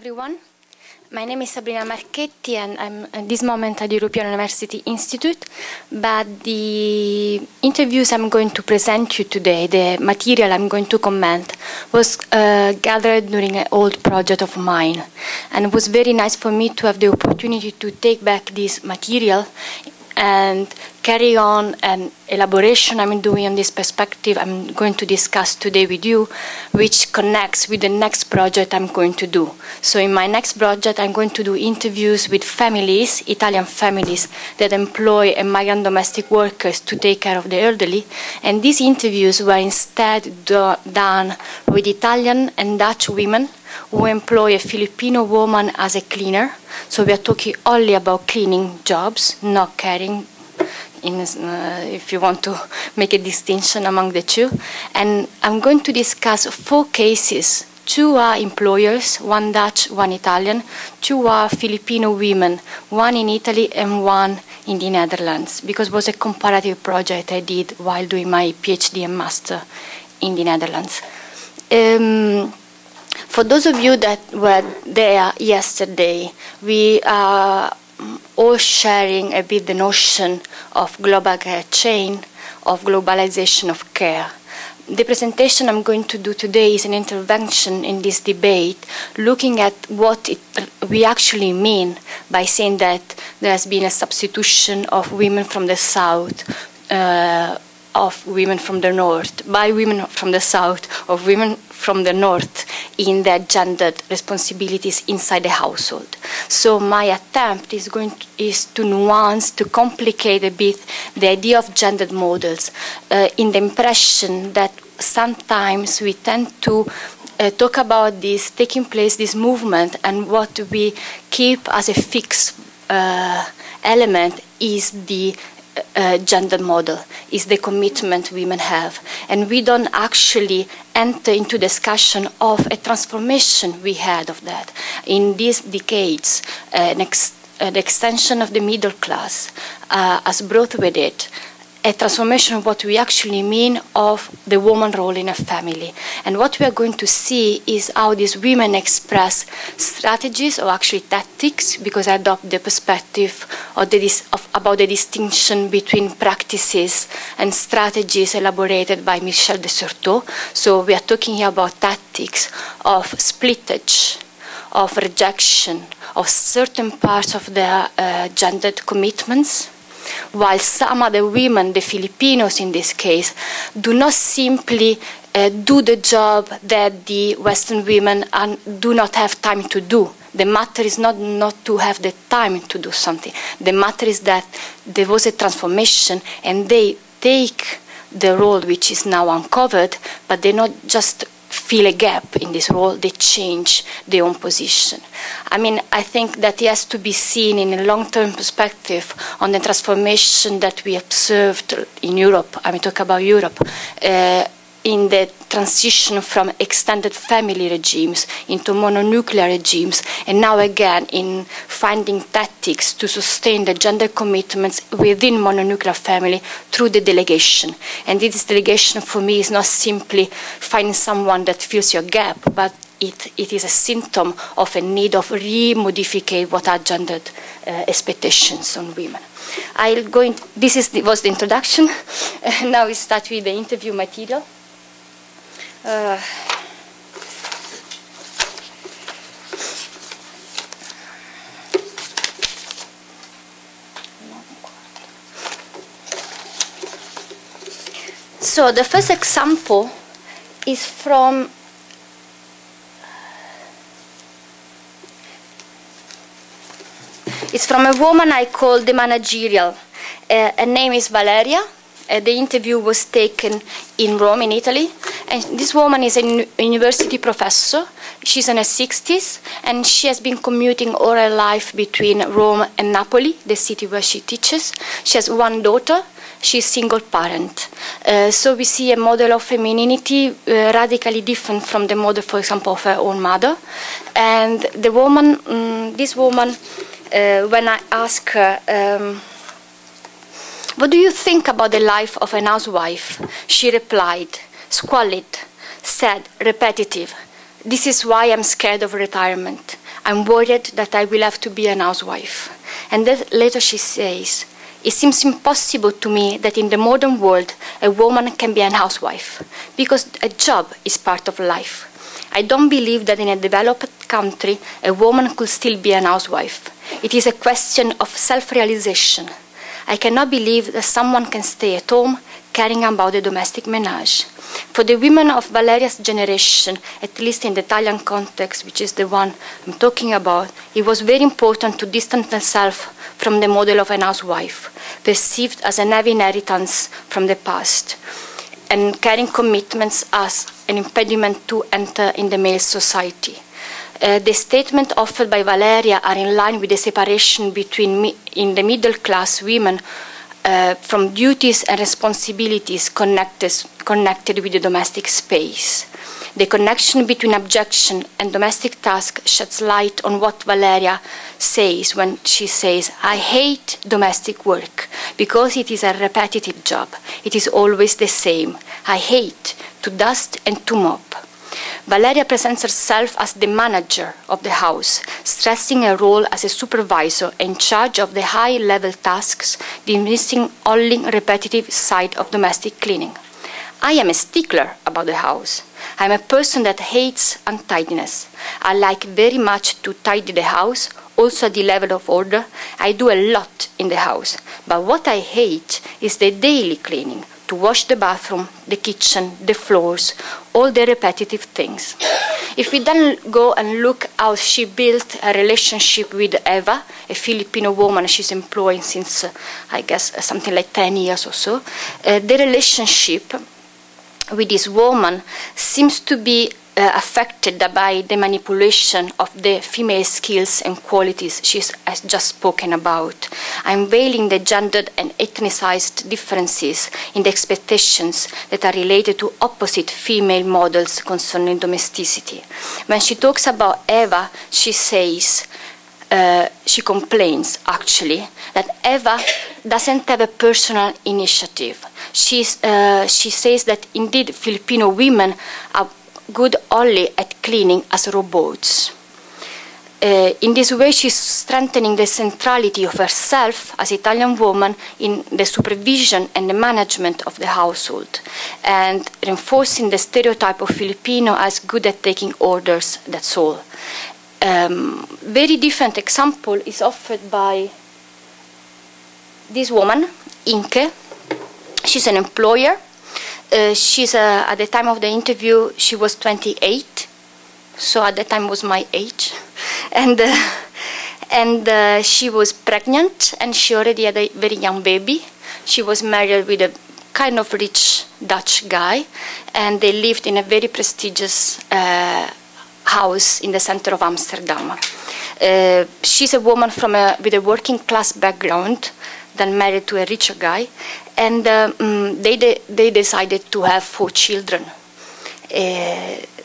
everyone. My name is Sabrina Marchetti, and I'm at this moment at the European University Institute. But the interviews I'm going to present you today, the material I'm going to comment, was gathered during an old project of mine. And it was very nice for me to have the opportunity to take back this material and carry on an elaboration I'm doing on this perspective I'm going to discuss today with you, which connects with the next project I'm going to do. So in my next project, I'm going to do interviews with families, Italian families, that employ migrant domestic workers to take care of the elderly. And these interviews were instead done with Italian and Dutch women who employ a Filipino woman as a cleaner. So we are talking only about cleaning jobs, not caring, if you want to make a distinction among the two. And I'm going to discuss 4 cases. 2 are employers, 1 Dutch, 1 Italian. 2 are Filipino women, 1 in Italy and 1 in the Netherlands, because it was a comparative project I did while doing my PhD and master in the Netherlands. For those of you that were there yesterday, we are all sharing a bit the notion of global care chain, of globalization of care. The presentation I'm going to do today is an intervention in this debate, looking at what we actually mean by saying that there has been a substitution of women from the South, of women from the North, by women from the South, of women from the North in their gendered responsibilities inside the household. So my attempt is to nuance, to complicate a bit the idea of gendered models in the impression that sometimes we tend to talk about this taking place, this movement, and what we keep as a fixed element is the gender model, is the commitment women have. And we don't actually enter into discussion of a transformation we had of that. In these decades, the extension of the middle class has brought with it a transformation of what we actually mean of the woman role in a family. And what we are going to see is how these women express strategies, or actually tactics, because I adopt the perspective about the distinction between practices and strategies elaborated by Michel de Certeau. So we are talking here about tactics of splittage, of rejection of certain parts of their gendered commitments, while some other women, the Filipinos in this case, do not simply do the job that the Western women do not have time to do. The matter is not to have the time to do something. The matter is that there was a transformation and they take the role which is now uncovered, but they not just fill a gap in this role, they change their own position. I mean, I think that it has to be seen in a long-term perspective on the transformation that we observed in Europe. I mean, talk about Europe, in the transition from extended family regimes into mononuclear regimes, and now again in finding tactics to sustain the gender commitments within mononuclear family through the delegation. And this delegation for me is not simply finding someone that fills your gap, but it is a symptom of a need of re-modify what are gendered expectations on women. This was the introduction. Now we start with the interview material. So the first example is from a woman I call the managerial. Her name is Valeria. The interview was taken in Rome, in Italy. And this woman is a university professor. She's in her 60s, and she has been commuting all her life between Rome and Napoli, the city where she teaches. She has 1 daughter. She's single parent. So we see a model of femininity radically different from the model, for example, of her own mother. And the woman, this woman, when I ask her, what do you think about the life of an housewife? She replied, squalid, sad, repetitive. This is why I'm scared of retirement. I'm worried that I will have to be an housewife. And then later she says, it seems impossible to me that in the modern world a woman can be an housewife, because a job is part of life. I don't believe that in a developed country a woman could still be an housewife. It is a question of self-realization. I cannot believe that someone can stay at home caring about the domestic menage. For the women of Valeria's generation, at least in the Italian context, which is the one I'm talking about, it was very important to distance themselves from the model of an housewife, perceived as an heavy inheritance from the past, and carrying commitments as an impediment to enter in the male society. The statement offered by Valeria are in line with the separation between in the middle class women from duties and responsibilities connected with the domestic space. The connection between abjection and domestic task sheds light on what Valeria says when she says, I hate domestic work because it is a repetitive job. It is always the same. I hate to dust and to mop. Valeria presents herself as the manager of the house, stressing her role as a supervisor in charge of the high-level tasks, dismissing only repetitive side of domestic cleaning. I am a stickler about the house. I am a person that hates untidiness. I like very much to tidy the house, also at the level of order. I do a lot in the house. But what I hate is the daily cleaning, to wash the bathroom, the kitchen, the floors, all the repetitive things. If we then go and look how she built a relationship with Eva, a Filipino woman she's employing since, I guess, something like 10 years or so, the relationship with this woman seems to be affected by the manipulation of the female skills and qualities she has just spoken about, unveiling the gendered and ethnicized differences in the expectations that are related to opposite female models concerning domesticity. When she talks about Eva, she says, she complains actually that Eva doesn't have a personal initiative. She says that indeed Filipino women are good only at cleaning as robots. In this way, she's strengthening the centrality of herself as Italian woman in the supervision and the management of the household, and reinforcing the stereotype of Filipino as good at taking orders, that's all. Very different example is offered by this woman, Inke. She's an employer. At the time of the interview, she was 28, so at the time was my age, and she was pregnant, and she already had a very young baby. She was married with a kind of rich Dutch guy, and they lived in a very prestigious house in the center of Amsterdam. She's a woman with a working class background, then married to a richer guy, and they decided to have 4 children.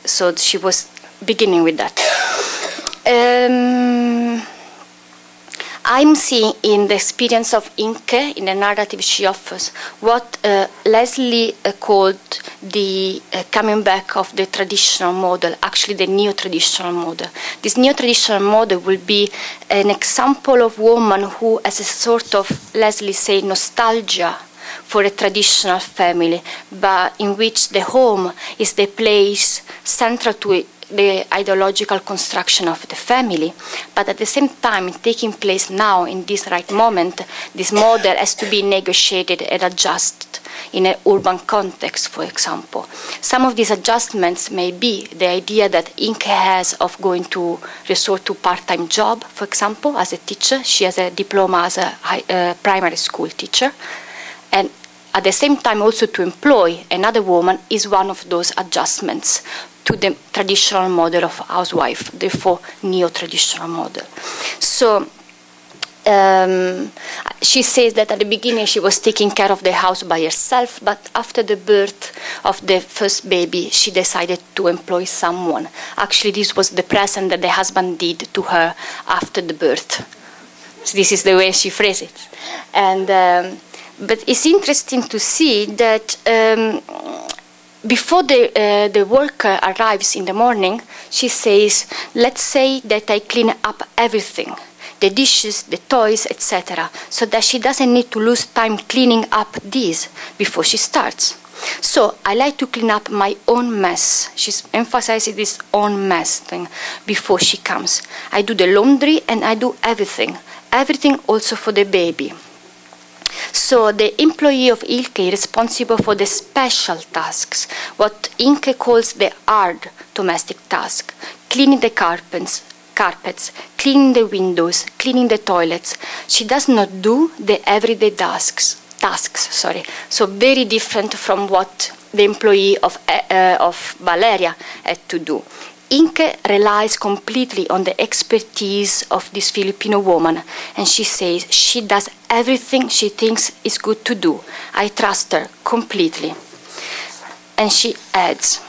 So she was beginning with that. I'm seeing in the experience of Inke, in the narrative she offers, what Leslie called the coming back of the traditional model, actually the neo-traditional model. This neo-traditional model will be an example of woman who has a sort of, Leslie say, nostalgia for a traditional family, but in which the home is the place central to it, the ideological construction of the family, but at the same time taking place now in this right moment, this model has to be negotiated and adjusted in an urban context, for example. Some of these adjustments may be the idea that Inke has of going to resort to part-time job, for example, as a teacher. She has a diploma as a primary school teacher, and at the same time also to employ another woman is one of those adjustments to the traditional model of housewife, therefore neo-traditional model. So she says that at the beginning she was taking care of the house by herself, but after the birth of the first baby, she decided to employ someone. Actually, this was the present that the husband did to her after the birth. So this is the way she phrased it. And but it's interesting to see that before the worker arrives in the morning, she says, let's say that I clean up everything, the dishes, the toys, etc., so that she doesn't need to lose time cleaning up these before she starts. So I like to clean up my own mess. She's emphasizing this own mess thing before she comes. I do the laundry and I do everything also for the baby. So the employee of Ilke is responsible for the special tasks, what Inke calls the hard domestic task, cleaning the carpets, cleaning the windows, cleaning the toilets. She does not do the everyday tasks. So very different from what the employee of Valeria had to do. Inke relies completely on the expertise of this Filipino woman, and she says she does everything she thinks is good to do. I trust her completely. And she adds,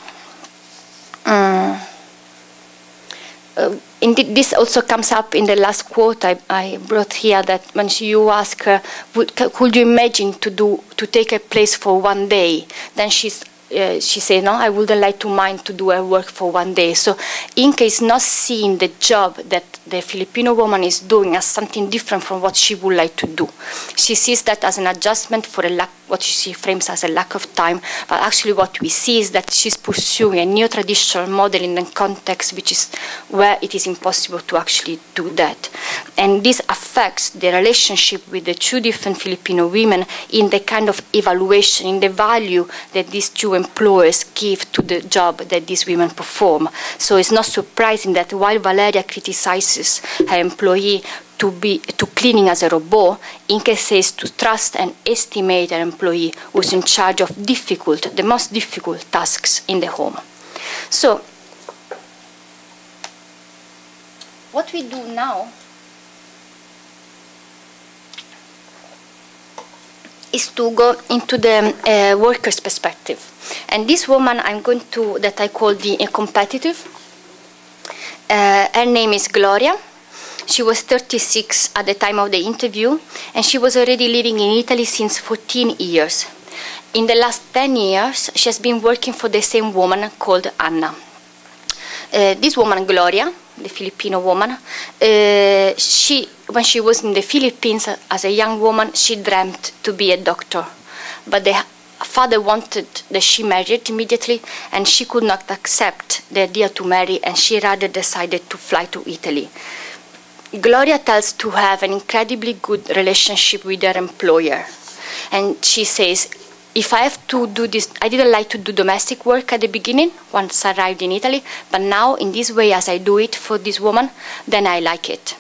indeed, this also comes up in the last quote I brought here, that when you ask her, could you imagine to take a place for one day? Then she said, no, I wouldn't like to mind to do her work for one day. So Inke is not seeing the job that the Filipino woman is doing as something different from what she would like to do. She sees that as an adjustment for what she frames as a lack of time, but actually what we see is that she's pursuing a neo-traditional model in a context which is where it is impossible to actually do that. And this affects the relationship with the two different Filipino women in the kind of evaluation, in the value that these two employers give to the job that these women perform. So it's not surprising that while Valeria criticizes her employee to cleaning as a robot, Inke says to trust and estimate her employee who's in charge of the most difficult tasks in the home. So what we do now is to go into the worker's perspective. And this woman that I call the competitive, her name is Gloria. She was 36 at the time of the interview, and she was already living in Italy since 14 years. In the last 10 years, she has been working for the same woman called Anna. This woman, Gloria, the Filipino woman, when she was in the Philippines as a young woman, she dreamt to be a doctor. But the father wanted that she married immediately, and she could not accept the idea to marry, and she rather decided to fly to Italy. Gloria tells to have an incredibly good relationship with her employer. And she says, if I have to do this, I didn't like to do domestic work at the beginning, once I arrived in Italy, but now in this way, as I do it for this woman, then I like it.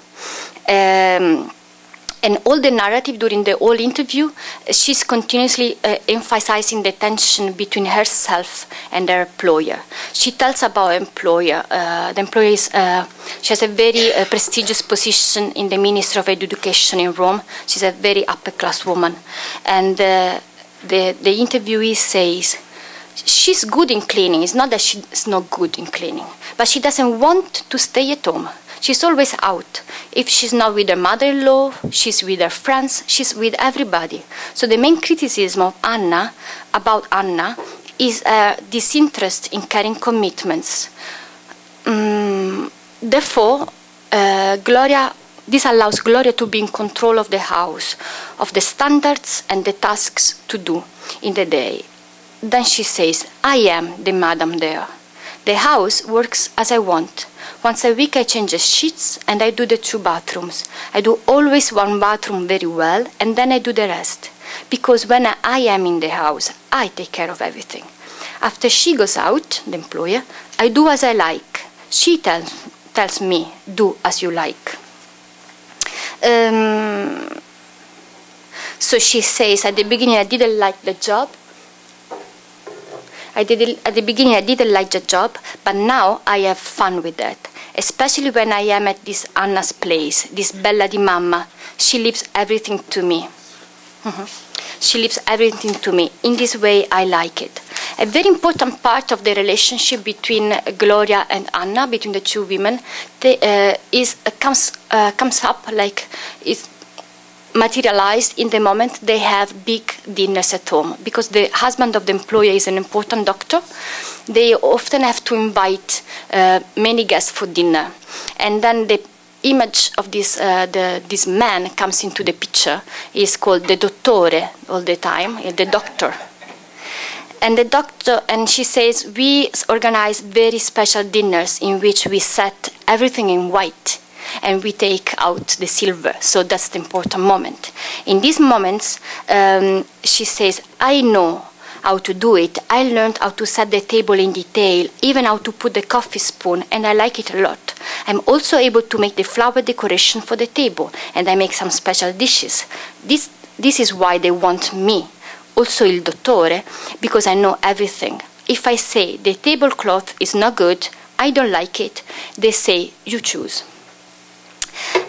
And all the narrative during the whole interview, she's continuously emphasizing the tension between herself and her employer. She tells about her employer. The employer is, she has a very prestigious position in the Ministry of Education in Rome. She's a very upper-class woman. And the interviewee says, she's good in cleaning. It's not that she's not good in cleaning, but she doesn't want to stay at home. She's always out. If she's not with her mother-in-law, she's with her friends, she's with everybody. So the main criticism of about Anna is disinterest in carrying commitments. Therefore, this allows Gloria to be in control of the house, of the standards and the tasks to do in the day. Then she says, I am the madam there. The house works as I want. Once a week I change the sheets and I do the 2 bathrooms. I do always 1 bathroom very well, and then I do the rest. Because when I am in the house, I take care of everything. After she goes out, the employer, I do as I like. She tells me, do as you like. So she says, at the beginning I didn't like the job. At the beginning I didn't like the job, but now I have fun with that. Especially when I am at this Anna's place, this Bella di Mamma. She leaves everything to me. She leaves everything to me. In this way, I like it. A very important part of the relationship between Gloria and Anna, between the two women, comes up like materialized in the moment they have big dinners at home. Because the husband of the employer is an important doctor, they often have to invite many guests for dinner. And then the image of this man comes into the picture. He's called the dottore all the time, the doctor. And the doctor, and she says, we organize very special dinners in which we set everything in white and we take out the silver. So that's the important moment. In these moments, she says, I know how to do it. I learned how to set the table in detail, even how to put the coffee spoon, and I like it a lot. I'm also able to make the flower decoration for the table, and I make some special dishes. This is why they want me. Also il dottore, because I know everything. If I say the tablecloth is not good, I don't like it, they say you choose.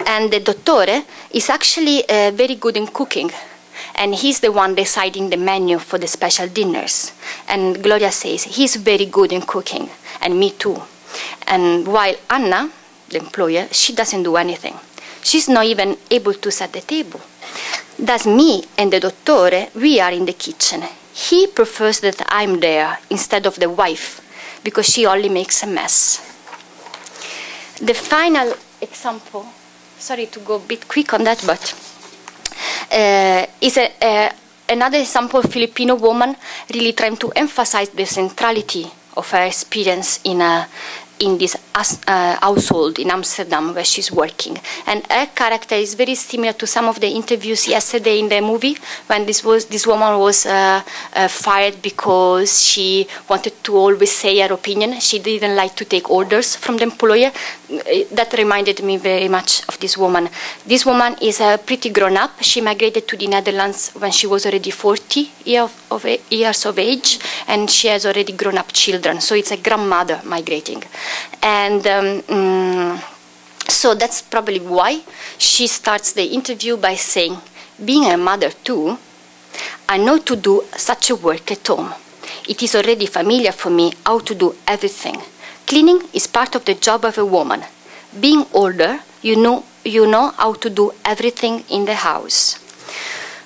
And the dottore is actually very good in cooking, and he's the one deciding the menu for the special dinners. And Gloria says he's very good in cooking, and me too. And while Anna, the employer, she doesn't do anything. She's not even able to set the table. That's me and the dottore, we are in the kitchen. He prefers that I'm there instead of the wife, because she only makes a mess. The final example, sorry to go a bit quick on that, but is another example of Filipino woman really trying to emphasize the centrality of her experience in this household in Amsterdam where she's working. And her character is very similar to some of the interviews yesterday in the movie when this woman was fired because she wanted to always say her opinion. She didn't like to take orders from the employer. That reminded me very much of this woman. This woman is pretty grown up. She migrated to the Netherlands when she was already 40 years of age, and she has already grown up children. So it's a grandmother migrating. And so that's probably why she starts the interview by saying, being a mother too, I know to do such a work at home. It is already familiar for me how to do everything. Cleaning is part of the job of a woman. Being older, you know how to do everything in the house.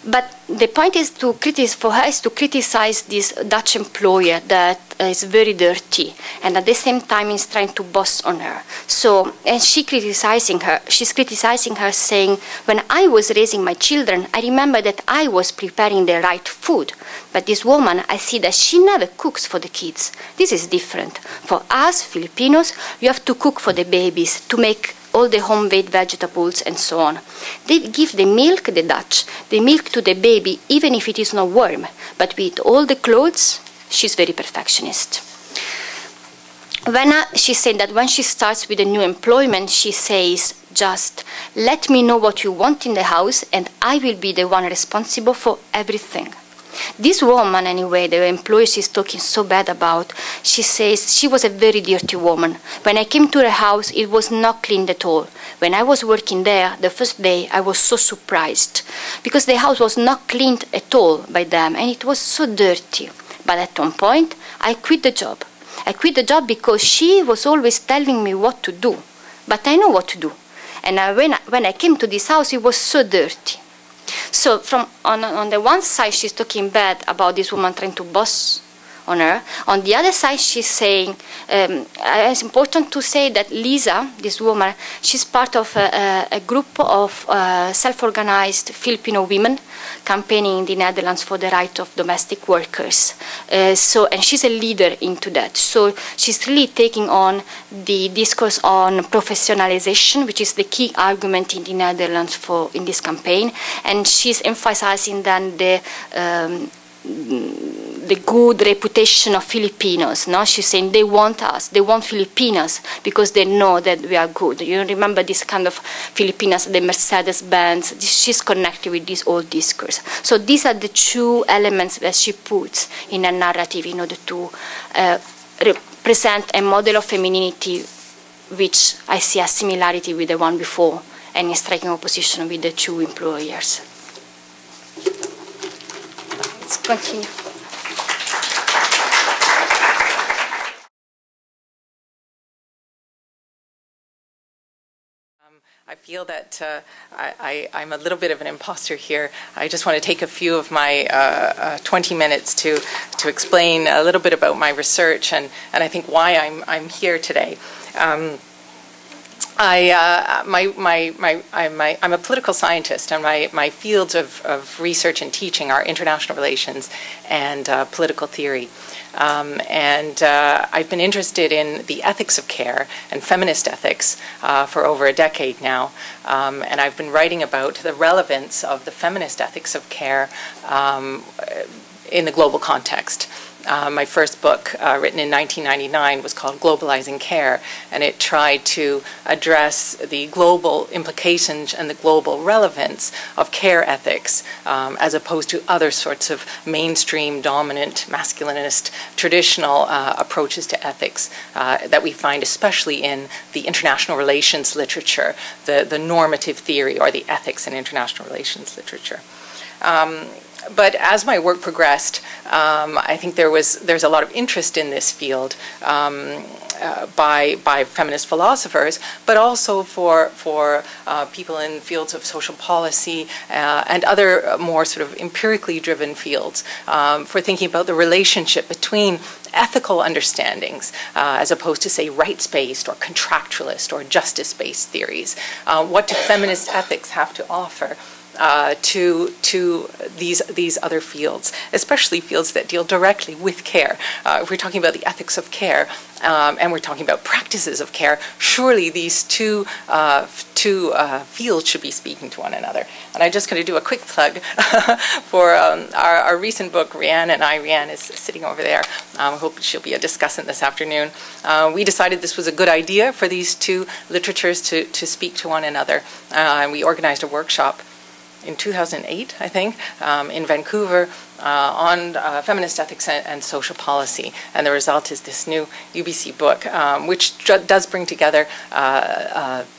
But the point is for her is to criticize this Dutch employer that is very dirty, and at the same time is trying to boss on her. So, and she's criticizing her, saying, when I was raising my children, I remember that I was preparing the right food. But this woman, I see that she never cooks for the kids. This is different. For us, Filipinos, you have to cook for the babies, to make all the homemade vegetables and so on. They give the milk, the Dutch, the milk to the baby, even if it is not warm. But with all the clothes, she's very perfectionist. She said that when she starts with a new employment, she says, just let me know what you want in the house and I will be the one responsible for everything. This woman, anyway, the employer she's talking so bad about, she says she was a very dirty woman. When I came to her house, it was not cleaned at all. When I was working there, the first day, I was so surprised because the house was not cleaned at all by them and it was so dirty. But at one point, I quit the job. I quit the job because she was always telling me what to do. But I know what to do. And when I came to this house, it was so dirty. So on the one side, she's talking bad about this woman trying to boss on her. On the other side, she's saying, it's important to say that Lisa, this woman, she's part of a group of self-organized Filipino women campaigning in the Netherlands for the right of domestic workers. And she's a leader into that. So she's really taking on the discourse on professionalization, which is the key argument in the Netherlands in this campaign. And she's emphasizing then the good reputation of Filipinos. No? She's saying they want us, they want Filipinos because they know that we are good. You remember this kind of Filipinas, the Mercedes-Benz, she's connected with this old discourse. So these are the two elements that she puts in a narrative in order to represent a model of femininity which I see a similarity with the one before and in striking opposition with the two employers. Let's continue. I feel that I'm a little bit of an imposter here. I just want to take a few of my 20 minutes to explain a little bit about my research and I think why I'm here today. I'm a political scientist, and my fields of research and teaching are international relations and political theory. I've been interested in the ethics of care and feminist ethics for over a decade now. And I've been writing about the relevance of the feminist ethics of care in the global context. My first book, written in 1999, was called Globalizing Care, and it tried to address the global implications and the global relevance of care ethics, as opposed to other sorts of mainstream, dominant, masculinist, traditional approaches to ethics that we find especially in the international relations literature, the normative theory or the ethics in international relations literature. But as my work progressed, I think there's a lot of interest in this field by feminist philosophers, but also for people in fields of social policy and other more sort of empirically driven fields, for thinking about the relationship between ethical understandings as opposed to, say, rights-based or contractualist or justice-based theories. What do feminist ethics have to offer to these other fields, especially fields that deal directly with care? If we're talking about the ethics of care and we're talking about practices of care, surely these two fields should be speaking to one another. And I'm just going to do a quick plug for our recent book, Rianne and I. Rianne is sitting over there. I hope she'll be a discussant this afternoon. We decided this was a good idea for these two literatures to speak to one another. And we organized a workshop in 2008, I think, in Vancouver on feminist ethics and social policy. And the result is this new UBC book, which does bring together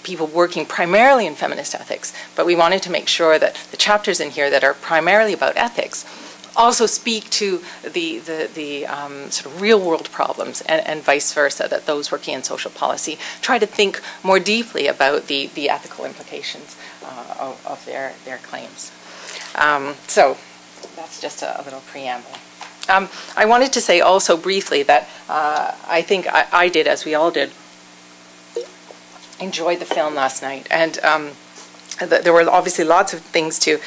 people working primarily in feminist ethics. But we wanted to make sure that the chapters in here that are primarily about ethics also speak to the sort of real-world problems and vice versa, that those working in social policy try to think more deeply about the ethical implications of their claims. So that's just a little preamble. I wanted to say also briefly that I think I did, as we all did, enjoyed the film last night. And there were obviously lots of things to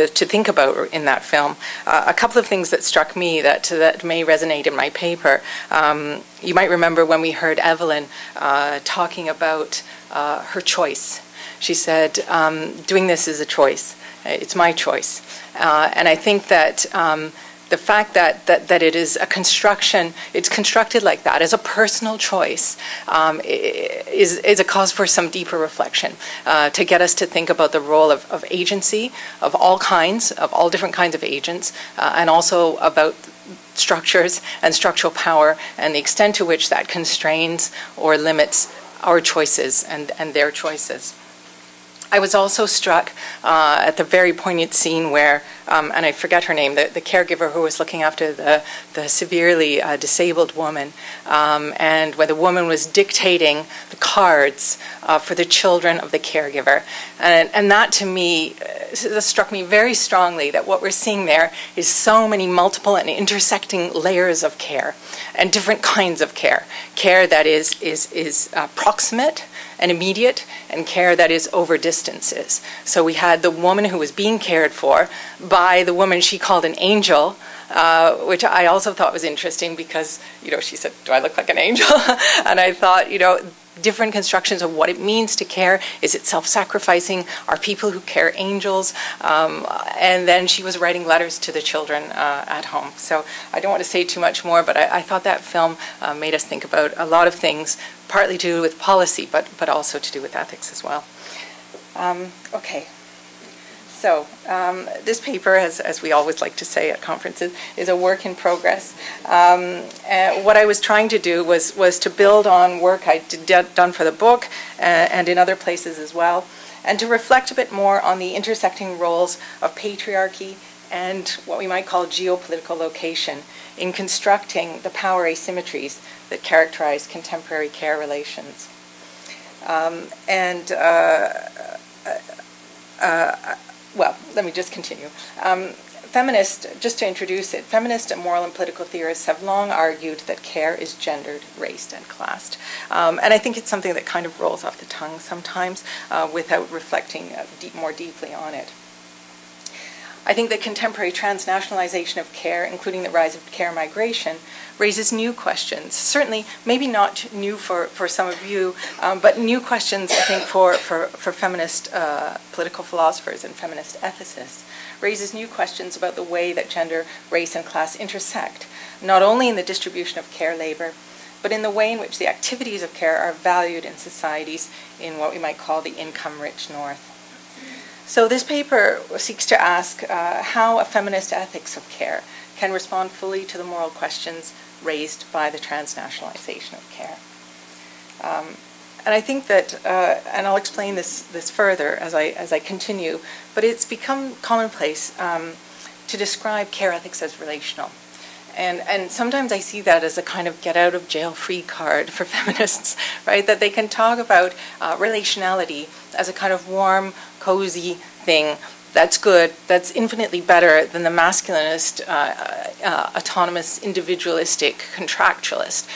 think about in that film. A couple of things that struck me that may resonate in my paper. You might remember when we heard Evelyn talking about her choice. She said, doing this is a choice. It's my choice. And I think that the fact that it is a construction, it's constructed like that as a personal choice, is a cause for some deeper reflection, to get us to think about the role of agency of all kinds, of all different kinds of agents, and also about structures and structural power and the extent to which that constrains or limits our choices and their choices. I was also struck at the very poignant scene where, and I forget her name, the caregiver who was looking after the severely disabled woman, and where the woman was dictating the cards for the children of the caregiver. And that, to me, struck me very strongly, that what we're seeing there is so many multiple and intersecting layers of care and different kinds of care. Care that is proximate and immediate, and care that is over distances. So we had the woman who was being cared for by the woman she called an angel, which I also thought was interesting because, she said, do I look like an angel? And I thought, different constructions of what it means to care. Is it self-sacrificing? Are people who care angels? And then she was writing letters to the children at home. So I don't want to say too much more, but I thought that film made us think about a lot of things, partly to do with policy, but also to do with ethics as well. Okay. So this paper, as we always like to say at conferences, is a work in progress. What I was trying to do was to build on work I'd done for the book and in other places as well, and to reflect a bit more on the intersecting roles of patriarchy and what we might call geopolitical location in constructing the power asymmetries that characterize contemporary care relations. well, let me just continue. Just to introduce it, feminist and moral and political theorists have long argued that care is gendered, raced, and classed. And I think it's something that kind of rolls off the tongue sometimes without reflecting more deeply on it. I think that contemporary transnationalization of care, including the rise of care migration, raises new questions. Certainly, maybe not new for some of you, but new questions, I think, for feminist political philosophers and feminist ethicists. Raises new questions about the way that gender, race, and class intersect, not only in the distribution of care labor, but in the way in which the activities of care are valued in societies in what we might call the income-rich North. So this paper seeks to ask how a feminist ethics of care can respond fully to the moral questions raised by the transnationalization of care. And I think that, and I'll explain this further as I continue, but it's become commonplace to describe care ethics as relational. And sometimes I see that as a kind of get-out-of-jail-free card for feminists, right? That they can talk about relationality as a kind of warm, cozy thing that's good, that's infinitely better than the masculinist, autonomous, individualistic, contractualist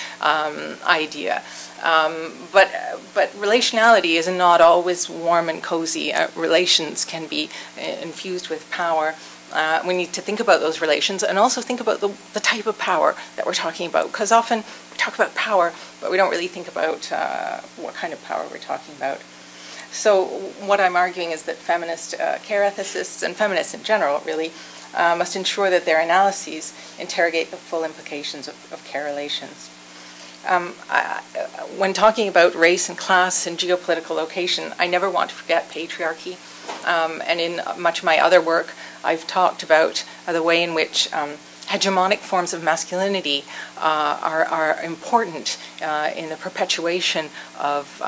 idea. But relationality is not always warm and cozy. Relations can be infused with power. We need to think about those relations and also think about the type of power that we're talking about, because often we talk about power, but we don't really think about what kind of power we're talking about. So what I'm arguing is that feminist care ethicists and feminists in general really must ensure that their analyses interrogate the full implications of care relations. When talking about race and class and geopolitical location, I never want to forget patriarchy. And in much of my other work, I've talked about the way in which hegemonic forms of masculinity are important in the perpetuation of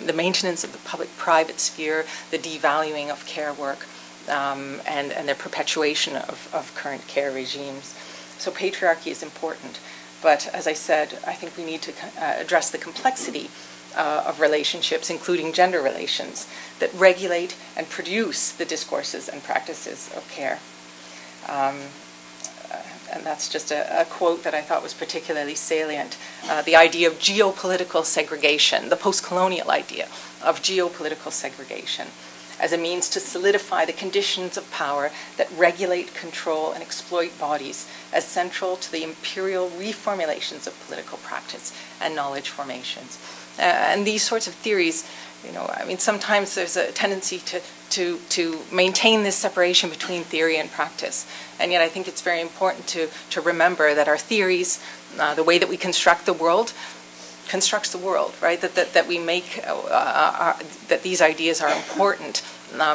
the maintenance of the public-private sphere, the devaluing of care work, and the perpetuation of current care regimes. So patriarchy is important. But as I said, I think we need to address the complexity of relationships, including gender relations, that regulate and produce the discourses and practices of care. And that's just a quote that I thought was particularly salient. The idea of geopolitical segregation, the post-colonial idea of geopolitical segregation as a means to solidify the conditions of power that regulate, control, and exploit bodies as central to the imperial reformulations of political practice and knowledge formations. And these sorts of theories, you know, I mean, sometimes there's a tendency to maintain this separation between theory and practice. And yet I think it's very important to remember that our theories, the way that we construct the world, constructs the world, right? That we make, that these ideas are important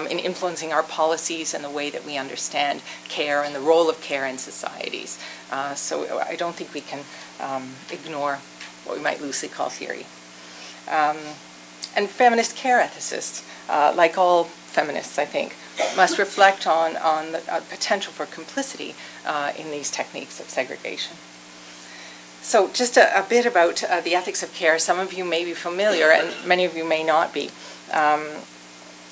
in influencing our policies and the way that we understand care and the role of care in societies. So I don't think we can ignore what we might loosely call theory. And feminist care ethicists, like all feminists, I think, must reflect on the potential for complicity in these techniques of segregation. So just a bit about the ethics of care. Some of you may be familiar, and many of you may not be.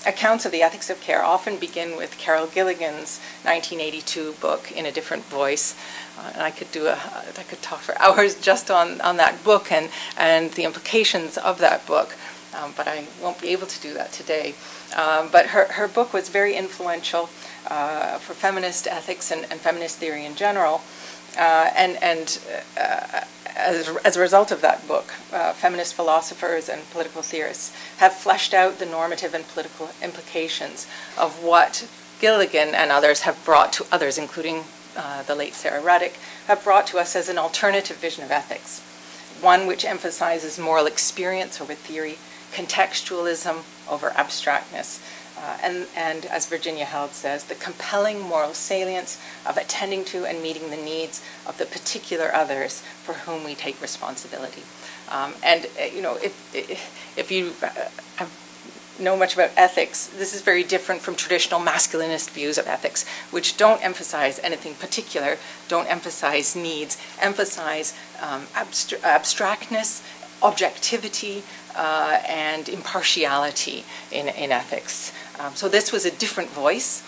Accounts of the ethics of care often begin with Carol Gilligan's 1982 book, In a Different Voice. And I could talk for hours just on that book and the implications of that book, but I won't be able to do that today. But her book was very influential for feminist ethics and feminist theory in general. As a result of that book, feminist philosophers and political theorists have fleshed out the normative and political implications of what Gilligan and others have brought to others, including the late Sarah Ruddick, have brought to us as an alternative vision of ethics, one which emphasizes moral experience over theory, contextualism over abstractness, and as Virginia Held says, the compelling moral salience of attending to and meeting the needs of the particular others for whom we take responsibility. You know, if you know much about ethics, this is very different from traditional masculinist views of ethics, which don't emphasize anything particular, don't emphasize needs, emphasize abstractness, objectivity, and impartiality in ethics. So this was a different voice,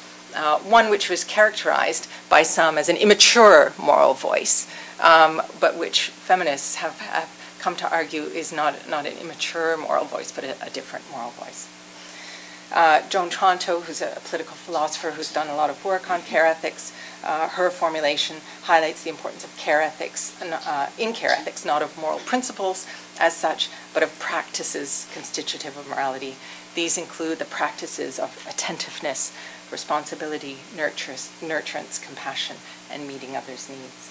one which was characterized by some as an immature moral voice, but which feminists have come to argue is not an immature moral voice, but a different moral voice. Joan Tronto, who's a political philosopher who's done a lot of work on care ethics, her formulation highlights the importance of care ethics, in care ethics, not of moral principles as such, but of practices constitutive of morality. These include the practices of attentiveness, responsibility, nurturance, compassion, and meeting others' needs.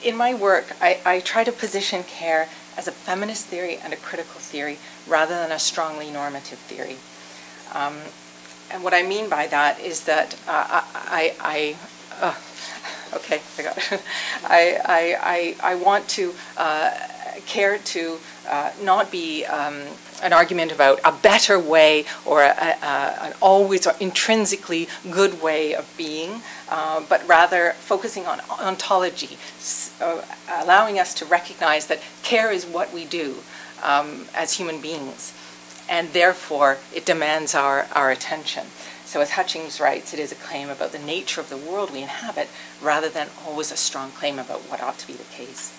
In my work, I try to position care as a feminist theory and a critical theory rather than a strongly normative theory. And what I mean by that is that okay, I got it. I want to care to not be an argument about a better way or an always or intrinsically good way of being, but rather focusing on ontology, allowing us to recognize that care is what we do as human beings, and therefore it demands our attention. So as Hutchings writes, it is a claim about the nature of the world we inhabit rather than always a strong claim about what ought to be the case.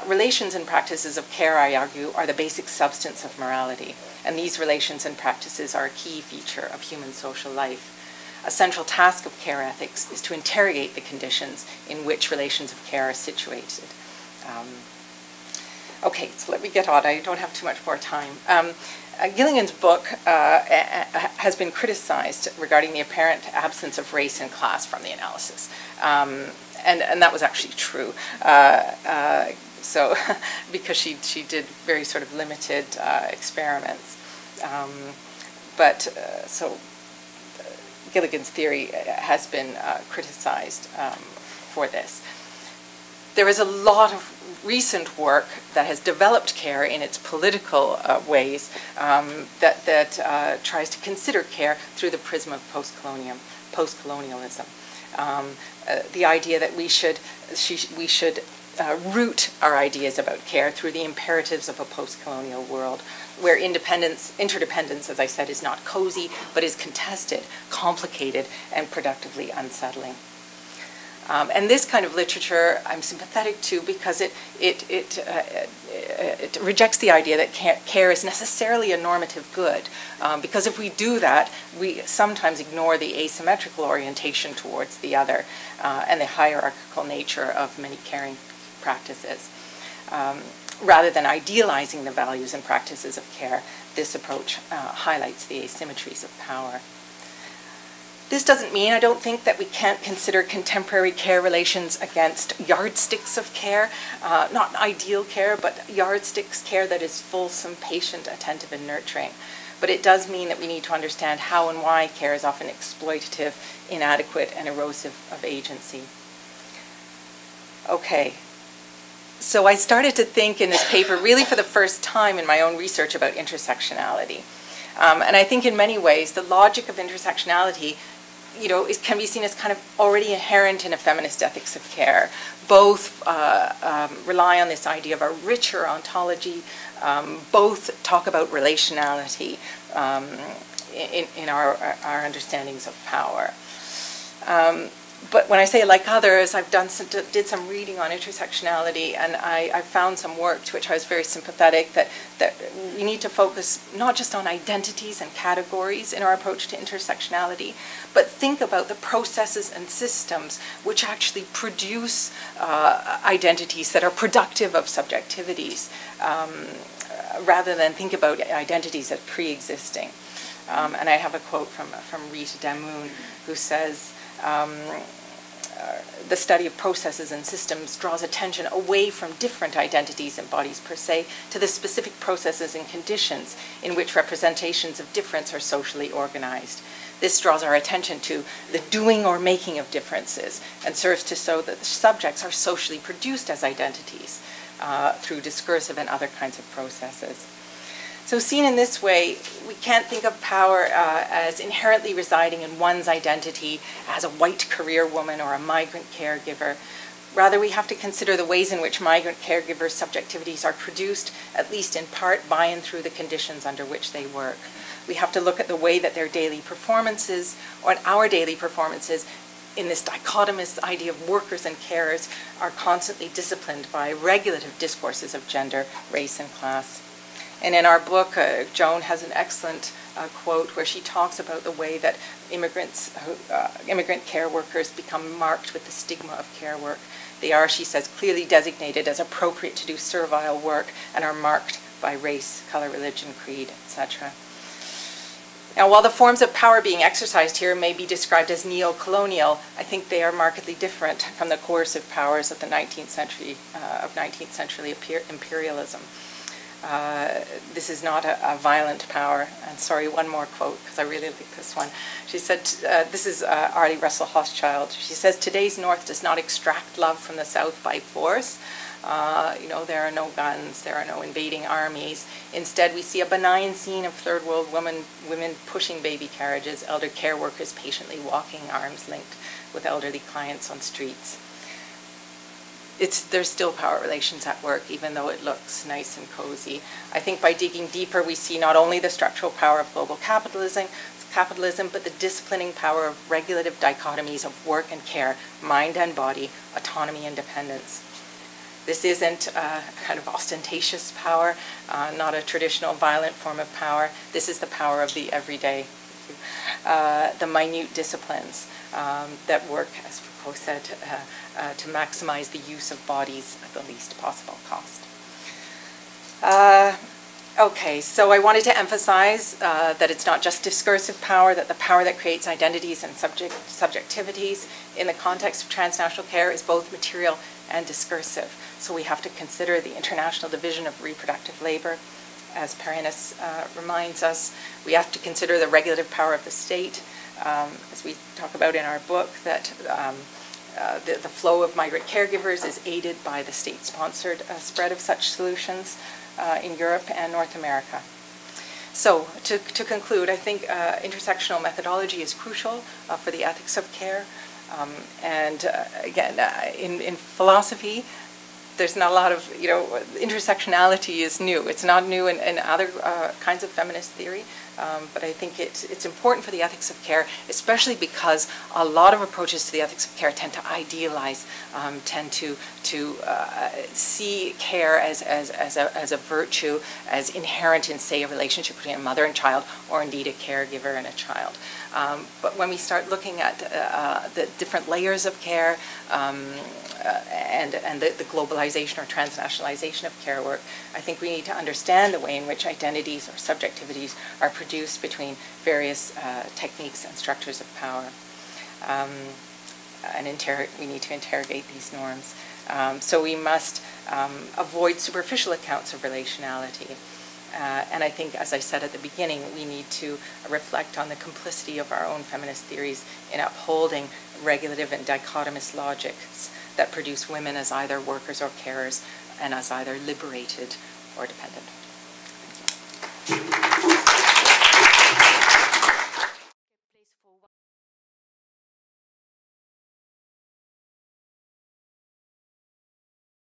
Relations and practices of care, I argue, are the basic substance of morality, and these relations and practices are a key feature of human social life. A central task of care ethics is to interrogate the conditions in which relations of care are situated. Okay, so let me get on. I don't have too much more time. Gilligan's book has been criticized regarding the apparent absence of race and class from the analysis. And that was actually true. So, because she did very sort of limited experiments. So Gilligan's theory has been criticized for this. There is a lot of recent work that has developed care in its political ways that tries to consider care through the prism of postcolonialism. The idea that we should root our ideas about care through the imperatives of a post-colonial world, where interdependence, as I said, is not cozy, but is contested, complicated, and productively unsettling. And this kind of literature I'm sympathetic to because it rejects the idea that care is necessarily a normative good. Because if we do that, we sometimes ignore the asymmetrical orientation towards the other and the hierarchical nature of many caring practices. Rather than idealizing the values and practices of care, this approach highlights the asymmetries of power. This doesn't mean, I don't think, that we can't consider contemporary care relations against yardsticks of care, not ideal care, but yardsticks care that is fulsome, patient, attentive, and nurturing. But it does mean that we need to understand how and why care is often exploitative, inadequate, and erosive of agency. Okay. So I started to think in this paper, really for the first time in my own research, about intersectionality. And I think in many ways, the logic of intersectionality, it can be seen as kind of already inherent in a feminist ethics of care. Both rely on this idea of a richer ontology. Both talk about relationality in our understandings of power. But when I say like others, I've did some reading on intersectionality, and I found some work to which I was very sympathetic, that we need to focus not just on identities and categories in our approach to intersectionality, but think about the processes and systems which actually produce identities that are productive of subjectivities, rather than think about identities as pre-existing. And I have a quote from Rita Moon, who says, the study of processes and systems draws attention away from different identities and bodies per se to the specific processes and conditions in which representations of difference are socially organized. This draws our attention to the doing or making of differences and serves to show that the subjects are socially produced as identities through discursive and other kinds of processes. So seen in this way, we can't think of power as inherently residing in one's identity as a white career woman or a migrant caregiver, Rather, we have to consider the ways in which migrant caregivers' subjectivities are produced, at least in part, by and through the conditions under which they work. We have to look at the way that their daily performances, or our daily performances, in this dichotomous idea of workers and carers, are constantly disciplined by regulative discourses of gender, race, and class. And in our book, Joan has an excellent quote where she talks about the way that immigrant care workers become marked with the stigma of care work. They are, she says, clearly designated as appropriate to do servile work and are marked by race, color, religion, creed, etc. Now, while the forms of power being exercised here may be described as neo-colonial, I think they are markedly different from the coercive powers of the 19th century imperialism. This is not a violent power. And sorry, one more quote, because I really like this one. She said, this is Arlie Russell Hochschild. She says, today's North does not extract love from the South by force. There are no guns, there are no invading armies. Instead, we see a benign scene of third world women pushing baby carriages, elder care workers patiently walking arms linked with elderly clients on streets. There's still power relations at work, even though it looks nice and cozy. I think by digging deeper, we see not only the structural power of global capitalism, but the disciplining power of regulative dichotomies of work and care, mind and body, autonomy and dependence. This isn't a kind of ostentatious power, not a traditional violent form of power. This is the power of the everyday, the minute disciplines that work, as Foucault said, to maximize the use of bodies at the least possible cost. Okay, so I wanted to emphasize that it's not just discursive power, that the power that creates identities and subjectivities in the context of transnational care is both material and discursive. So we have to consider the international division of reproductive labor, as Perinis reminds us. We have to consider the regulative power of the state, as we talk about in our book, that the flow of migrant caregivers is aided by the state-sponsored spread of such solutions in Europe and North America. So to conclude, I think intersectional methodology is crucial for the ethics of care. Again, in philosophy, there's not a lot of, intersectionality is new. It's not new in other kinds of feminist theory, but I think it's important for the ethics of care, especially because a lot of approaches to the ethics of care tend to idealize, tend to see care as a virtue, as inherent in, say, a relationship between a mother and child, or indeed a caregiver and a child. But when we start looking at the different layers of care and the globalization or transnationalization of care work, I think we need to understand the way in which identities or subjectivities are produced between various techniques and structures of power. We need to interrogate these norms. So we must avoid superficial accounts of relationality. And I think, as I said at the beginning, we need to reflect on the complicity of our own feminist theories in upholding regulative and dichotomous logics that produce women as either workers or carers and as either liberated or dependent.